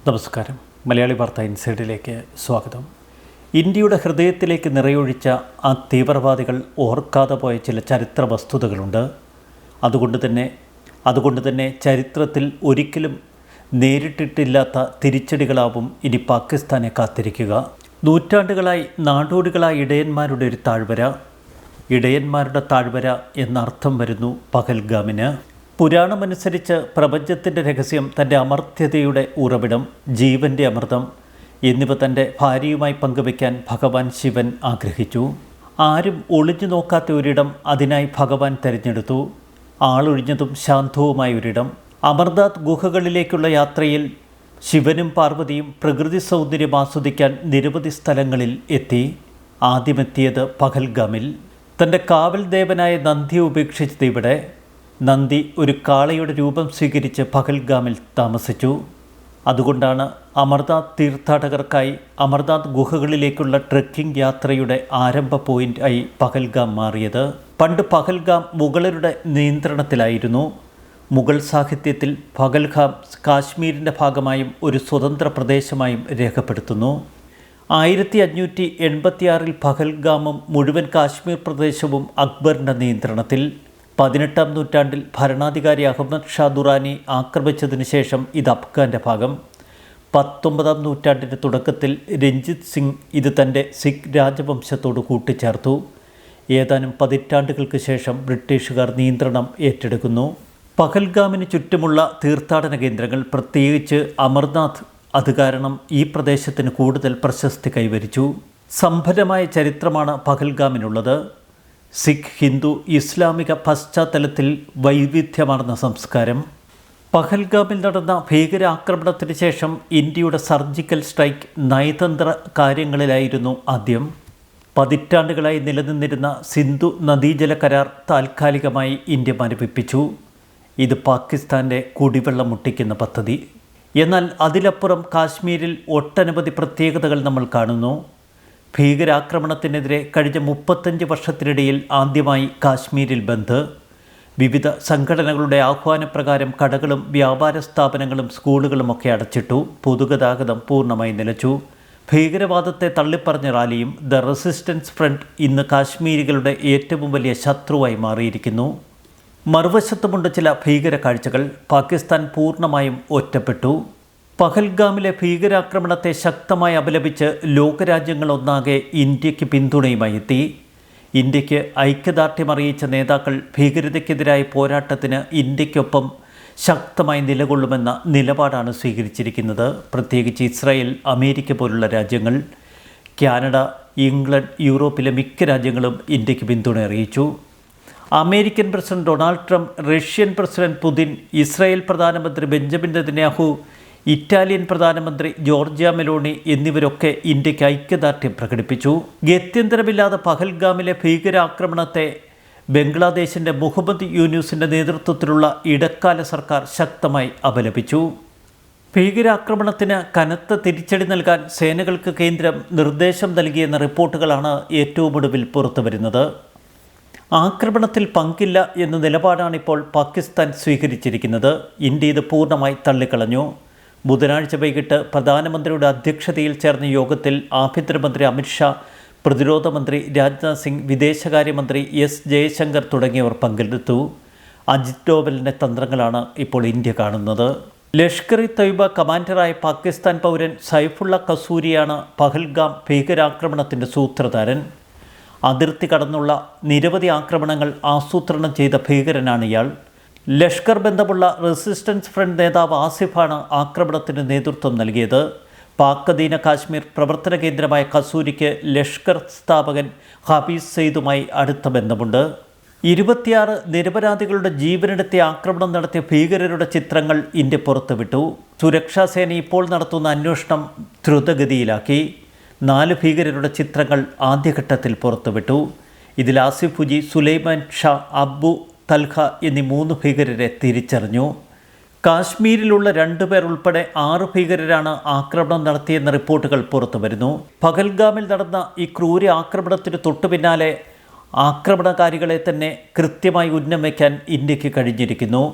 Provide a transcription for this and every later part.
നമസ്കാരം. മലയാളി വാർത്ത ഇൻസൈഡിലേക്ക് സ്വാഗതം. ഇന്ത്യയുടെ ഹൃദയത്തിലേക്ക് നിറയൊഴിച്ച ആ തീവ്രവാദികൾ ഓർക്കാതെ പോയ ചില ചരിത്ര വസ്തുതകളുണ്ട്. അതുകൊണ്ട് തന്നെ ചരിത്രത്തിൽ ഒരിക്കലും നേരിട്ടിട്ടില്ലാത്ത തിരിച്ചടികളാവും ഇനി പാകിസ്ഥാനെ കാത്തിരിക്കുക. നൂറ്റാണ്ടുകളായി നാടോടികളായ ഇടയന്മാരുടെ ഒരു താഴ്വര, ഇടയന്മാരുടെ താഴ്വര എന്നർത്ഥം വരുന്നു പഹൽഗാമിന്. പുരാണമനുസരിച്ച് പ്രപഞ്ചത്തിൻ്റെ രഹസ്യം, തൻ്റെ അമർത്യതയുടെ ഉറവിടം, ജീവൻ്റെ അമൃതം എന്നിവ തൻ്റെ ഭാര്യയുമായി പങ്കുവയ്ക്കാൻ ഭഗവാൻ ശിവൻ ആഗ്രഹിച്ചു. ആരും ഒളിഞ്ഞു നോക്കാത്ത ഒരിടം അതിനായി ഭഗവാൻ തിരഞ്ഞെടുത്തു. ആളൊഴിഞ്ഞതും ശാന്തവുമായ ഒരിടം. അമർനാഥ് ഗുഹകളിലേക്കുള്ള യാത്രയിൽ ശിവനും പാർവതിയും പ്രകൃതി സൗന്ദര്യം ആസ്വദിക്കാൻ നിരവധി സ്ഥലങ്ങളിൽ എത്തി. ആദ്യമെത്തിയത് പഹൽഗാമിൽ. തൻ്റെ കാവൽ ദേവനായ നന്ദിയെ ഉപേക്ഷിച്ചത് ഇവിടെ. നന്ദി ഒരു കാളയുടെ രൂപം സ്വീകരിച്ച് പഹൽഗാമിൽ താമസിച്ചു. അതുകൊണ്ടാണ് അമർനാഥ് തീർത്ഥാടകർക്കായി അമർനാഥ് ഗുഹകളിലേക്കുള്ള ട്രെക്കിംഗ് യാത്രയുടെ ആരംഭ പോയിൻ്റായി പഹൽഗാം മാറിയത്. പണ്ട് പഹൽഗാം മുഗളരുടെ നിയന്ത്രണത്തിലായിരുന്നു. മുഗൾ സാഹിത്യത്തിൽ പഹൽഗാം കാശ്മീരിൻ്റെ ഭാഗമായും ഒരു സ്വതന്ത്ര പ്രദേശമായും രേഖപ്പെടുത്തുന്നു. 1586 പഹൽഗാമും മുഴുവൻ കാശ്മീർ പ്രദേശവും അക്ബറിൻ്റെ നിയന്ത്രണത്തിൽ. 18-ാം നൂറ്റാണ്ടിൽ ഭരണാധികാരി അഹമ്മദ് ഷാ ദുറാനി ആക്രമിച്ചതിനു ശേഷം ഇത് അഫ്ഗാൻ്റെ ഭാഗം. 19-ാം നൂറ്റാണ്ടിൻ്റെ തുടക്കത്തിൽ രഞ്ജിത് സിംഗ് ഇത് തൻ്റെ സിഖ് രാജവംശത്തോട് കൂട്ടിച്ചേർത്തു. ഏതാനും പതിറ്റാണ്ടുകൾക്ക് ശേഷം ബ്രിട്ടീഷുകാർ നിയന്ത്രണം ഏറ്റെടുക്കുന്നു. പഹൽഗാമിന് ചുറ്റുമുള്ള തീർത്ഥാടന കേന്ദ്രങ്ങൾ, പ്രത്യേകിച്ച് അമർനാഥ്, അത് കാരണം ഈ പ്രദേശത്തിന് കൂടുതൽ പ്രശസ്തി കൈവരിച്ചു. സമ്പന്നമായ ചരിത്രമാണ് പഹൽഗാമിനുള്ളത്. സിഖ്, ഹിന്ദു, ഇസ്ലാമിക പശ്ചാത്തലത്തിൽ വൈവിധ്യമാർന്ന സംസ്കാരം. പഹൽഗാമിൽ നടന്ന ഭീകരാക്രമണത്തിന് ശേഷം ഇന്ത്യയുടെ സർജിക്കൽ സ്ട്രൈക്ക് നയതന്ത്ര കാര്യങ്ങളിലായിരുന്നു ആദ്യം. പതിറ്റാണ്ടുകളായി നിലനിന്നിരുന്ന സിന്ധു നദീജല കരാർ താൽക്കാലികമായി ഇന്ത്യ മരവിപ്പിച്ചു. ഇത് പാകിസ്ഥാൻ്റെ കുടിവെള്ളം മുട്ടിക്കുന്ന പദ്ധതി. എന്നാൽ അതിലപ്പുറം കാശ്മീരിൽ ഒട്ടനവധി പ്രത്യേകതകൾ നമ്മൾ കാണുന്നു. ഭീകരാക്രമണത്തിനെതിരെ കഴിഞ്ഞ 35 വർഷത്തിനിടയിൽ ആദ്യമായി കാശ്മീരിൽ ബന്ദ്. വിവിധ സംഘടനകളുടെ ആഹ്വാനപ്രകാരം കടകളും വ്യാപാര സ്ഥാപനങ്ങളും സ്കൂളുകളുമൊക്കെ അടച്ചിട്ടു. പൊതുഗതാഗതം പൂർണ്ണമായി നിലച്ചു. ഭീകരവാദത്തെ തള്ളിപ്പറഞ്ഞ റാലിയും ദ റെസിസ്റ്റൻസ് ഫ്രണ്ട് ഇന്ന് കാശ്മീരികളുടെ ഏറ്റവും വലിയ ശത്രുവായി മാറിയിരിക്കുന്നു. മറുവശത്തുമുണ്ട് ചില ഭീകര കാഴ്ചകൾ. പാകിസ്ഥാൻ പൂർണ്ണമായും ഒറ്റപ്പെട്ടു. പഹൽഗാമിലെ ഭീകരാക്രമണത്തെ ശക്തമായി അപലപിച്ച് ലോകരാജ്യങ്ങളൊന്നാകെ ഇന്ത്യക്ക് പിന്തുണയുമായി എത്തി. ഇന്ത്യക്ക് ഐക്യദാർഢ്യം അറിയിച്ച നേതാക്കൾ ഭീകരതയ്ക്കെതിരായ പോരാട്ടത്തിന് ഇന്ത്യക്കൊപ്പം ശക്തമായി നിലകൊള്ളുമെന്ന നിലപാടാണ് സ്വീകരിച്ചിരിക്കുന്നത്. പ്രത്യേകിച്ച് ഇസ്രായേൽ, അമേരിക്ക പോലുള്ള രാജ്യങ്ങൾ, കാനഡ, ഇംഗ്ലണ്ട്, യൂറോപ്പിലെ മിക്ക രാജ്യങ്ങളും ഇന്ത്യക്ക് പിന്തുണ അറിയിച്ചു. American president Donald Trump, Russian president Putin, Israel പ്രധാനമന്ത്രി ബെഞ്ചമിൻ നെതന്യാഹു, ഇറ്റാലിയൻ പ്രധാനമന്ത്രി ജോർജിയ മെലോണി എന്നിവരൊക്കെ ഇന്ത്യക്ക് ഐക്യദാർഢ്യം പ്രകടിപ്പിച്ചു. ഗത്യന്തരമില്ലാതെ പഹൽഗാമിലെ ഭീകരാക്രമണത്തെ ബംഗ്ലാദേശിൻ്റെ മുഹമ്മദ് യൂനുസിൻ്റെ നേതൃത്വത്തിലുള്ള ഇടക്കാല സർക്കാർ ശക്തമായി അപലപിച്ചു. ഭീകരാക്രമണത്തിന് കനത്ത തിരിച്ചടി നൽകാൻ സേനകൾക്ക് കേന്ദ്രം നിർദ്ദേശം നൽകിയെന്ന റിപ്പോർട്ടുകളാണ് ഏറ്റവും ഒടുവിൽ പുറത്തുവരുന്നത്. ആക്രമണത്തിൽ പങ്കില്ല എന്ന നിലപാടാണിപ്പോൾ പാകിസ്ഥാൻ സ്വീകരിച്ചിരിക്കുന്നത്. ഇന്ത്യ ഇത് പൂർണ്ണമായി തള്ളിക്കളഞ്ഞു. ബുധനാഴ്ച വൈകിട്ട് പ്രധാനമന്ത്രിയുടെ അധ്യക്ഷതയിൽ ചേർന്ന യോഗത്തിൽ ആഭ്യന്തരമന്ത്രി അമിത്ഷാ, പ്രതിരോധ മന്ത്രി രാജ്നാഥ് സിംഗ്, വിദേശകാര്യമന്ത്രി എസ് ജയശങ്കർ തുടങ്ങിയവർ പങ്കെടുത്തു. അജിത് ഡോവലിൻ്റെ തന്ത്രങ്ങളാണ് ഇപ്പോൾ ഇന്ത്യ കാണുന്നത്. ലഷ്കർ ഇ തയ്യബ കമാൻഡറായ പാകിസ്ഥാൻ പൗരൻ സൈഫുള്ള കസൂരിയാണ് പഹൽഗാം ഭീകരാക്രമണത്തിൻ്റെ സൂത്രധാരൻ. അതിർത്തി കടന്നുള്ള നിരവധി ആക്രമണങ്ങൾ ആസൂത്രണം ചെയ്ത ഭീകരനാണ് ഇയാൾ. ലഷ്കർ ബന്ധമുള്ള റെസിസ്റ്റൻസ് ഫ്രണ്ട് നേതാവ് ആസിഫാണ് ആക്രമണത്തിന് നേതൃത്വം നൽകിയത്. പാക് അധീന കാശ്മീർ പ്രവർത്തന കേന്ദ്രമായ കസൂരിക്ക് ലഷ്കർ സ്ഥാപകൻ ഹഫീസ് സയ്യിദുമായി അടുത്ത ബന്ധമുണ്ട്. 26 നിരപരാധികളുടെ ജീവനെടുത്തിയ ആക്രമണം നടത്തിയ ഭീകരരുടെ ചിത്രങ്ങൾ ഇന്ത്യ പുറത്തുവിട്ടു. സുരക്ഷാ സേന ഇപ്പോൾ നടത്തുന്ന അന്വേഷണം ദ്രുതഗതിയിലാക്കി. 4 ഭീകരരുടെ ചിത്രങ്ങൾ ആദ്യഘട്ടത്തിൽ പുറത്തുവിട്ടു. ഇതിൽ ആസിഫ് ഫുജി, സുലൈമാൻ ഷാ, അബു തൽഹ എന്നീ 3 ഭീകരരെ തിരിച്ചറിഞ്ഞു. കാശ്മീരിലുള്ള 2 പേർ ഉൾപ്പെടെ 6 ഭീകരരാണ് ആക്രമണം നടത്തിയെന്ന റിപ്പോർട്ടുകൾ പുറത്തുവരുന്നു. പഹൽഗാമിൽ നടന്ന ഈ ക്രൂര ആക്രമണത്തിന് തൊട്ടുപിന്നാലെ ആക്രമണകാരികളെ തന്നെ കൃത്യമായി ഉന്നം വയ്ക്കാൻ ഇന്ത്യക്ക് കഴിഞ്ഞിരിക്കുന്നു.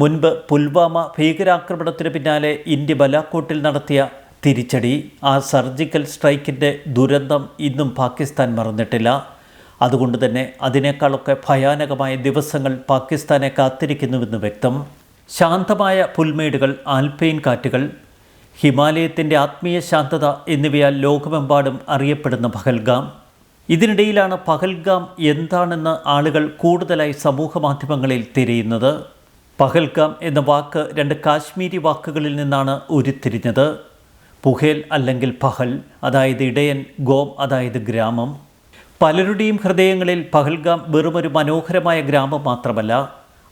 മുൻപ് പുൽവാമ ഭീകരാക്രമണത്തിന് പിന്നാലെ ഇന്ത്യ ബലാക്കോട്ടിൽ നടത്തിയ തിരിച്ചടി, ആ സർജിക്കൽ സ്ട്രൈക്കിൻ്റെ ദുരന്തം ഇന്നും പാകിസ്ഥാൻ മറന്നിട്ടില്ല. അതുകൊണ്ട് തന്നെ അതിനേക്കാളൊക്കെ ഭയാനകമായ ദിവസങ്ങൾ പാകിസ്ഥാനെ കാത്തിരിക്കുന്നുവെന്ന് വ്യക്തം. ശാന്തമായ പുൽമേടുകൾ, ആൽപൈൻ കാറ്റുകൾ, ഹിമാലയത്തിൻ്റെ ആത്മീയ ശാന്തത എന്നിവയാൽ ലോകമെമ്പാടും അറിയപ്പെടുന്ന പഹൽഗാം. ഇതിനിടയിലാണ് പഹൽഗാം എന്താണെന്ന് ആളുകൾ കൂടുതലായി സമൂഹ മാധ്യമങ്ങളിൽ തിരയുന്നത്. പഹൽഗാം എന്ന വാക്ക് 2 കാശ്മീരി വാക്കുകളിൽ നിന്നാണ് ഉരുത്തിരിഞ്ഞത്. പുഹേൽ അല്ലെങ്കിൽ പഹൽ, അതായത് ഇടയൻ, ഗോം അതായത് ഗ്രാമം. പലരുടെയും ഹൃദയങ്ങളിൽ പഹൽഗാം വെറുമൊരു മനോഹരമായ ഗ്രാമം മാത്രമല്ല,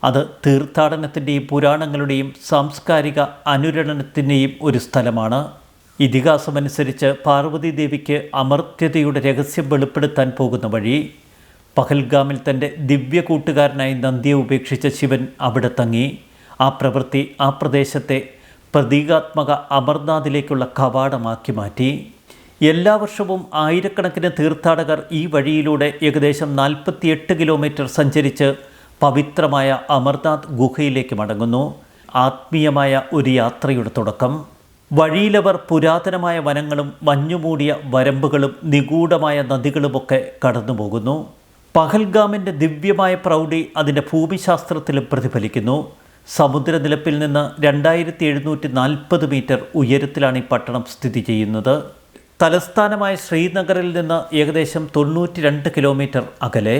അത് തീർത്ഥാടനത്തിൻ്റെയും പുരാണങ്ങളുടെയും സാംസ്കാരിക അനുരണനത്തിൻ്റെയും ഒരു സ്ഥലമാണ്. ഇതിഹാസമനുസരിച്ച് പാർവതി ദേവിക്ക് അമർത്യതയുടെ രഹസ്യം വെളിപ്പെടുത്താൻ പോകുന്ന വഴി. പഹൽഗാമിൽ തൻ്റെ ദിവ്യ കൂട്ടുകാരനായി നന്ദിയെ ഉപേക്ഷിച്ച ശിവൻ അവിടെ തങ്ങി. ആ പ്രവൃത്തി ആ പ്രദേശത്തെ പ്രതീകാത്മക അമർനാഥിലേക്കുള്ള കവാടമാക്കി മാറ്റി. എല്ലാ വർഷവും ആയിരക്കണക്കിന് തീർത്ഥാടകർ ഈ വഴിയിലൂടെ ഏകദേശം 48 കിലോമീറ്റർ സഞ്ചരിച്ച് പവിത്രമായ അമർനാഥ് ഗുഹയിലേക്ക് മടങ്ങുന്നു. ആത്മീയമായ ഒരു യാത്രയുടെ തുടക്കം. വഴിയിലവർ പുരാതനമായ വനങ്ങളും മഞ്ഞുമൂടിയ വരമ്പുകളും നിഗൂഢമായ നദികളുമൊക്കെ കടന്നുപോകുന്നു. പഹൽഗാമിൻ്റെ ദിവ്യമായ പ്രൗഢി അതിൻ്റെ ഭൂമിശാസ്ത്രത്തിലും പ്രതിഫലിക്കുന്നു. സമുദ്രനിരപ്പിൽ നിന്ന് 2740 മീറ്റർ ഉയരത്തിലാണ് ഈ പട്ടണം സ്ഥിതി ചെയ്യുന്നത്. തലസ്ഥാനമായ ശ്രീനഗറിൽ നിന്ന് ഏകദേശം 92 കിലോമീറ്റർ അകലെ.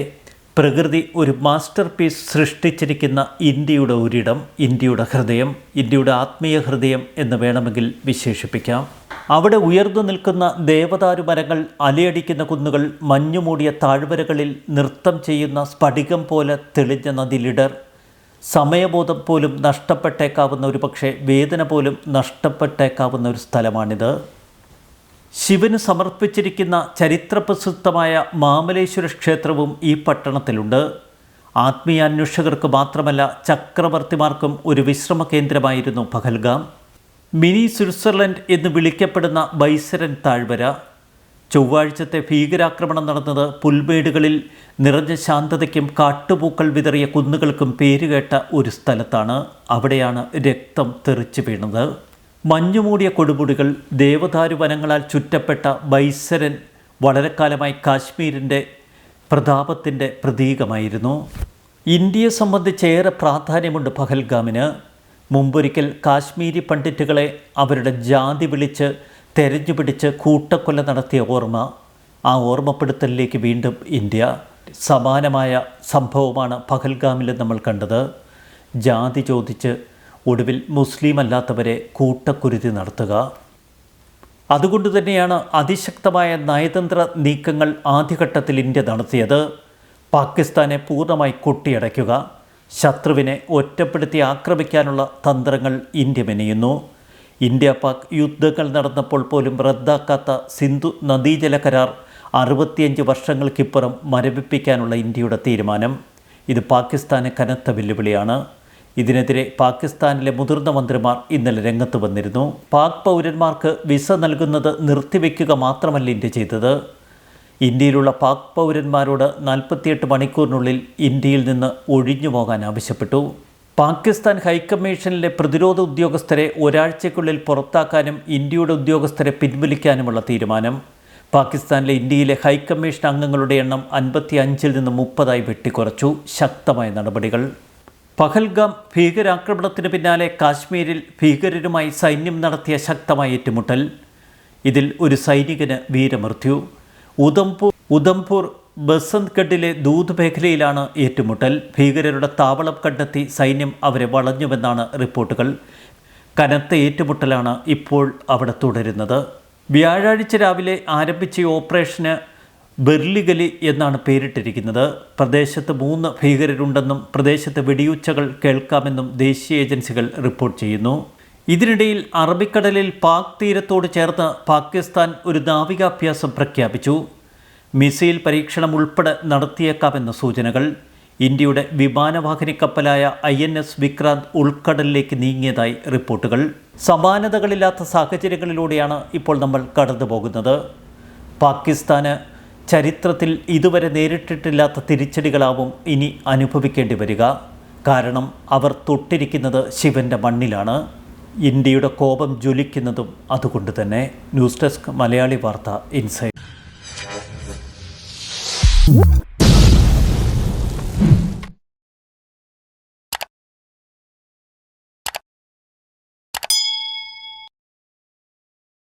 പ്രകൃതി ഒരു മാസ്റ്റർ പീസ് സൃഷ്ടിച്ചിരിക്കുന്ന ഇന്ത്യയുടെ ഒരിടം, ഇന്ത്യയുടെ ഹൃദയം, ഇന്ത്യയുടെ ആത്മീയ ഹൃദയം എന്ന് വേണമെങ്കിൽ വിശേഷിപ്പിക്കാം. അവിടെ ഉയർന്നു നിൽക്കുന്ന ദേവദാരു മരങ്ങൾ, അലയടിക്കുന്ന കുന്നുകൾ, മഞ്ഞുമൂടിയ താഴ്വരകളിൽ നൃത്തം ചെയ്യുന്ന സ്ഫടികം പോലെ തെളിഞ്ഞ നദിലിടർ, സമയബോധം പോലും നഷ്ടപ്പെട്ടേക്കാവുന്ന, ഒരു പക്ഷേ വേദന പോലും നഷ്ടപ്പെട്ടേക്കാവുന്ന ഒരു സ്ഥലമാണിത്. ശിവന് സമർപ്പിച്ചിരിക്കുന്ന ചരിത്രപ്രസിദ്ധമായ മാമലേശ്വര ക്ഷേത്രവും ഈ പട്ടണത്തിലുണ്ട്. ആത്മീയാന്വേഷകർക്ക് മാത്രമല്ല, ചക്രവർത്തിമാർക്കും ഒരു വിശ്രമ കേന്ദ്രമായിരുന്നു പഹൽഗാം. മിനി സ്വിറ്റ്സർലൻഡ് എന്ന് വിളിക്കപ്പെടുന്ന ബൈസരൻ താഴ്വര. ചൊവ്വാഴ്ചത്തെ ഭീകരാക്രമണം നടന്നത് പുൽമേടുകളിൽ നിറഞ്ഞ ശാന്തതയ്ക്കും കാട്ടുപൂക്കൾ വിതറിയ കുന്നുകൾക്കും പേരുകേട്ട ഒരു സ്ഥലത്താണ്. അവിടെയാണ് രക്തം തെറിച്ചു വീണത്. മഞ്ഞുമൂടിയ കൊടുമുടികൾ, ദേവദാരു വനങ്ങളാൽ ചുറ്റപ്പെട്ട ബൈസരൻ വളരെ കാലമായി കാശ്മീരിൻ്റെ പ്രതാപത്തിൻ്റെ പ്രതീകമായിരുന്നു. ഇന്ത്യയെ സംബന്ധിച്ചേറെ പ്രാധാന്യമുണ്ട് പഹൽഗാമിന്. മുമ്പൊരിക്കൽ കാശ്മീരി പണ്ഡിറ്റുകളെ അവരുടെ ജാതി വിളിച്ച് തെരഞ്ഞുപിടിച്ച് കൂട്ടക്കൊല നടത്തിയ ഓർമ്മ, ആ ഓർമ്മപ്പെടുത്തലിലേക്ക് വീണ്ടും ഇന്ത്യ. സമാനമായ സംഭവമാണ് പഹൽഗാമിൽ നമ്മൾ കണ്ടത്. ജാതി ചോദിച്ച് ഒടുവിൽ മുസ്ലിം അല്ലാത്തവരെ കൂട്ടക്കുരുതി നടത്തുക. അതുകൊണ്ട് തന്നെയാണ് അതിശക്തമായ നയതന്ത്ര നീക്കങ്ങൾ ആദ്യഘട്ടത്തിൽ ഇന്ത്യ നടത്തിയത്. പാകിസ്ഥാനെ പൂർണ്ണമായി കൊട്ടിയടയ്ക്കുക, ശത്രുവിനെ ഒറ്റപ്പെടുത്തി ആക്രമിക്കാനുള്ള തന്ത്രങ്ങൾ ഇന്ത്യ മെനയുന്നു. ഇന്ത്യ പാക് യുദ്ധങ്ങൾ നടന്നപ്പോൾ പോലും റദ്ദാക്കാത്ത സിന്ധു നദീജല കരാർ 65 വർഷങ്ങൾക്കിപ്പുറം മരവിപ്പിക്കാനുള്ള ഇന്ത്യയുടെ തീരുമാനം. ഇത് പാകിസ്ഥാന് കനത്ത വെല്ലുവിളിയാണ്. ഇതിനെതിരെ പാകിസ്ഥാനിലെ മുതിർന്ന മന്ത്രിമാർ ഇന്നലെ രംഗത്ത് വന്നിരുന്നു. പാക് പൗരന്മാർക്ക് വിസ നൽകുന്നത് നിർത്തിവെക്കുക മാത്രമല്ല ഇന്ത്യ ചെയ്തത്. ഇന്ത്യയിലുള്ള പാക് പൗരന്മാരോട് 48 മണിക്കൂറിനുള്ളിൽ ഇന്ത്യയിൽ നിന്ന് ഒഴിഞ്ഞു പോകാൻ ആവശ്യപ്പെട്ടു. പാകിസ്ഥാൻ ഹൈക്കമ്മീഷനിലെ പ്രതിരോധ ഉദ്യോഗസ്ഥരെ ഒരാഴ്ചയ്ക്കുള്ളിൽ പുറത്താക്കാനും ഇന്ത്യയുടെ ഉദ്യോഗസ്ഥരെ പിൻവലിക്കാനുമുള്ള തീരുമാനം. പാകിസ്ഥാനിലെ ഇന്ത്യയിലെ ഹൈക്കമ്മീഷൻ അംഗങ്ങളുടെ എണ്ണം 55-ൽ നിന്ന് 30-ആയി വെട്ടിക്കുറച്ചു. ശക്തമായ നടപടികൾ. പഹൽഗാം ഭീകരാക്രമണത്തിന് പിന്നാലെ കാശ്മീരിൽ ഭീകരരുമായി സൈന്യം നടത്തിയ ശക്തമായ ഏറ്റുമുട്ടൽ. ഇതിൽ ഒരു സൈനികന് വീരമൃത്യു. ഉധംപൂർ ബസന്ത്ഗഡിലെ ദൂത് മേഖലയിലാണ് ഏറ്റുമുട്ടൽ. ഭീകരരുടെ താവളം കണ്ടെത്തി സൈന്യം അവരെ വളഞ്ഞുവെന്നാണ് റിപ്പോർട്ടുകൾ. കനത്ത ഏറ്റുമുട്ടലാണ് ഇപ്പോൾ അവിടെ തുടരുന്നത്. വ്യാഴാഴ്ച രാവിലെ ആരംഭിച്ച ഓപ്പറേഷന് ബെർലിഗലി എന്നാണ് പേരിട്ടിരിക്കുന്നത്. പ്രദേശത്ത് 3 ഭീകരരുണ്ടെന്നും പ്രദേശത്ത് വെടിയുച്ചകൾ കേൾക്കാമെന്നും ദേശീയ ഏജൻസികൾ റിപ്പോർട്ട് ചെയ്യുന്നു. ഇതിനിടയിൽ അറബിക്കടലിൽ പാക് തീരത്തോട് ചേർന്ന് പാകിസ്ഥാൻ ഒരു നാവികാഭ്യാസം പ്രഖ്യാപിച്ചു. മിസൈൽ പരീക്ഷണം ഉൾപ്പെടെ നടത്തിയേക്കാമെന്ന സൂചനകൾ. ഇന്ത്യയുടെ വിമാനവാഹിനി കപ്പലായ INS വിക്രാന്ത് ഉൾക്കടലിലേക്ക് നീങ്ങിയതായി റിപ്പോർട്ടുകൾ. സമാനതകളില്ലാത്ത സാഹചര്യങ്ങളിലൂടെയാണ് ഇപ്പോൾ നമ്മൾ കടന്നു പോകുന്നത്. പാകിസ്ഥാന് ചരിത്രത്തിൽ ഇതുവരെ നേരിട്ടിട്ടില്ലാത്ത തിരിച്ചടികളാവും ഇനി അനുഭവിക്കേണ്ടി വരിക. കാരണം അവർ തൊട്ടിരിക്കുന്നത് ശിവൻ്റെ മണ്ണിലാണ്. ഇന്ത്യയുടെ കോപം ജ്വലിക്കുന്നതും അതുകൊണ്ട് തന്നെ. ന്യൂസ് ഡെസ്ക് മലയാളി വാർത്ത ഇൻസൈഡ്.